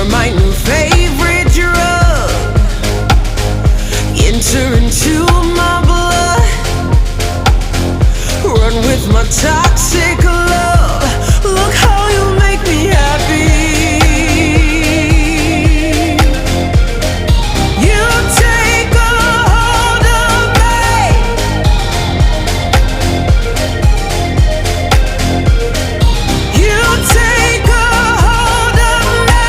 my new favorite drug. Enter into my blood. Run with my toxic love. Look how you make me happy. You take a hold of me. You take a hold of me.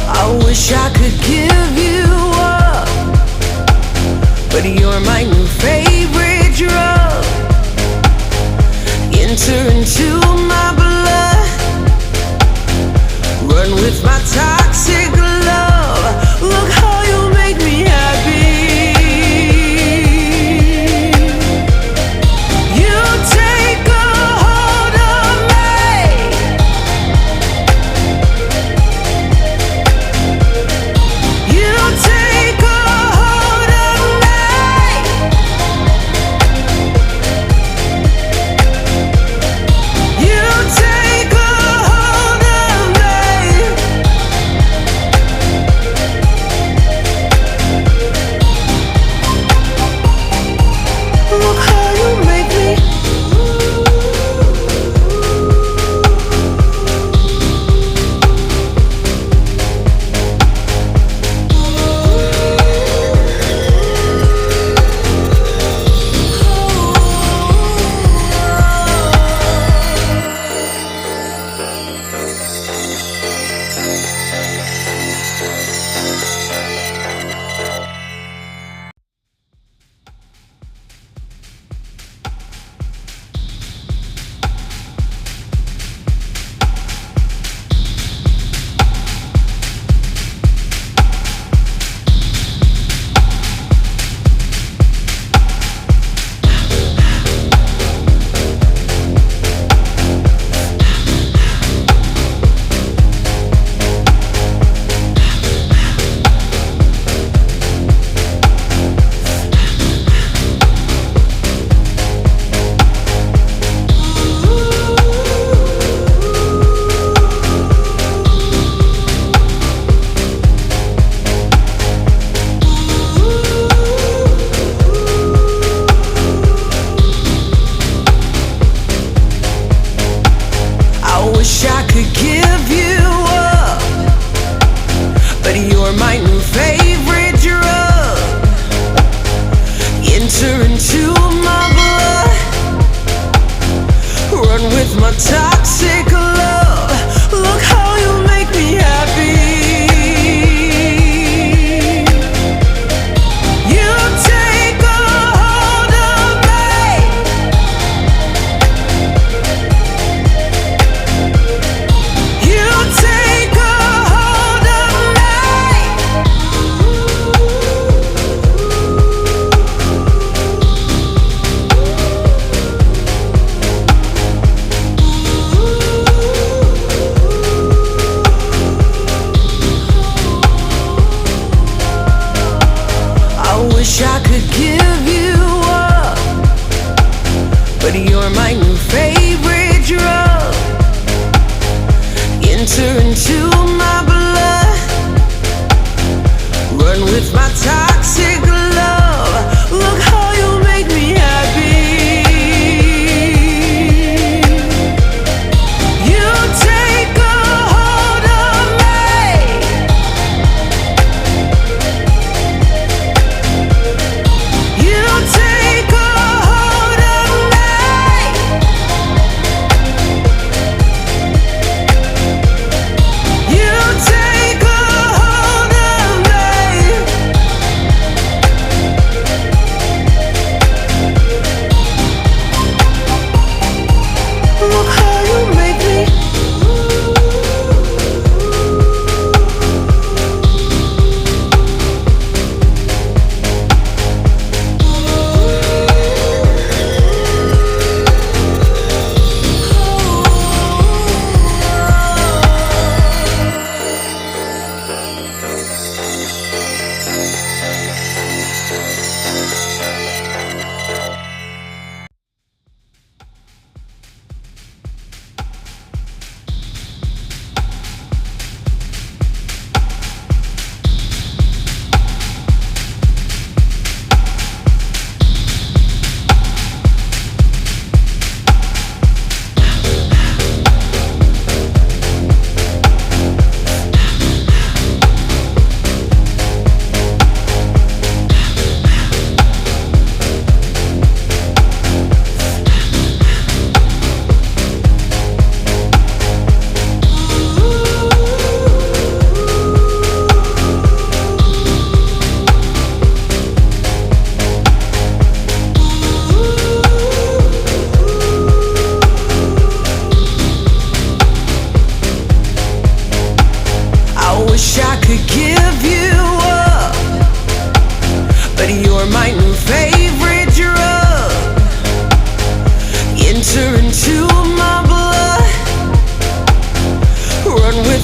I wish I could give you up, but you're my new favorite drug. Enter into my blood. Run with my toxic love. Look how you make me happy. You take a hold of me. You take a hold of me. You take a hold of me. Look how you make me. I wish I could give you up, but you're my new favorite drug. Enter into my blood. Run with my toxic love. Look how you make me happy. You take a hold of me. You take a hold of me. I wish I could give you up, but you're my new favorite drug. Enter into my blood. Run with my toxic love. Look how you make me happy. You take a hold of me. You take a hold of me. You take a hold of me.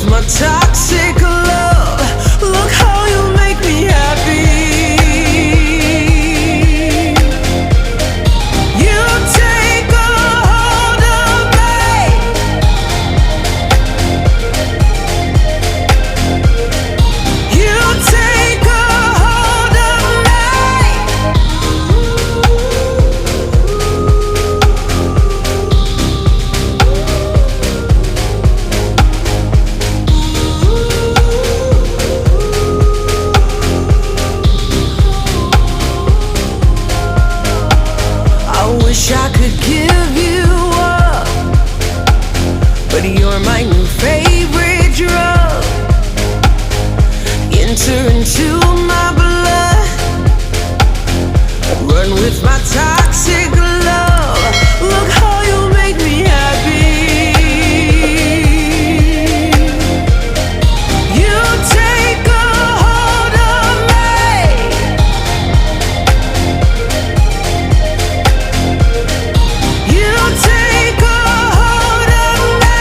with my toxic love. Look how you make me happy. You take a hold of me. You take a hold of me. I wish I could give you up, but you're my new favorite drug. Enter into my blood, run with my toxic love. Look how you make me happy. You take a hold of me. You take a hold of me.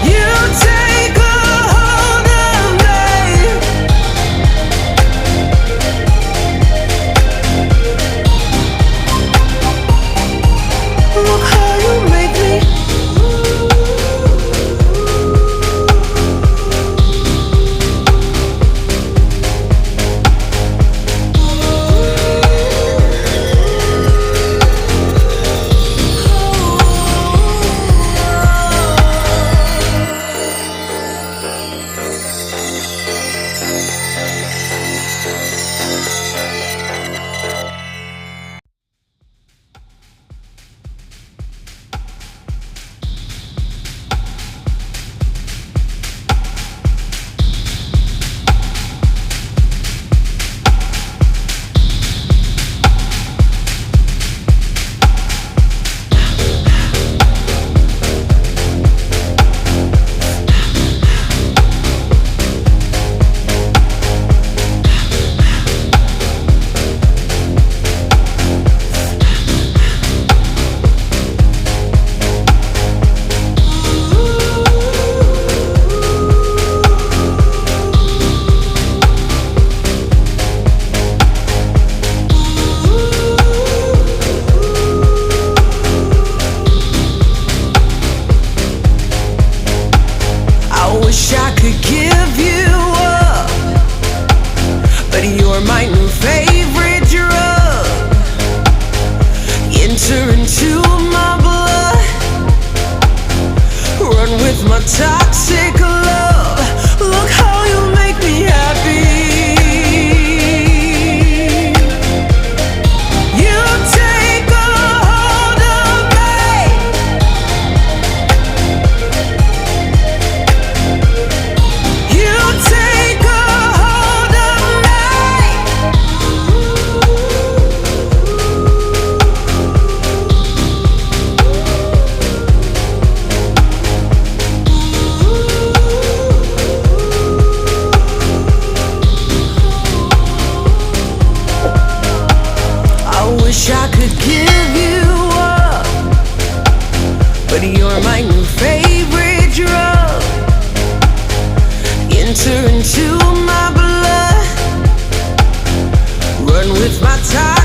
You take a hold of me. Look how you make me. I wish I could give you up, but you're my new favorite drug. Enter into my blood, run with my toxic love. Look how you make me happy. You take a hold of me. You take a hold of me. I wish I could give you up, but you're my new favorite drug. Enter into my blood, run with my time.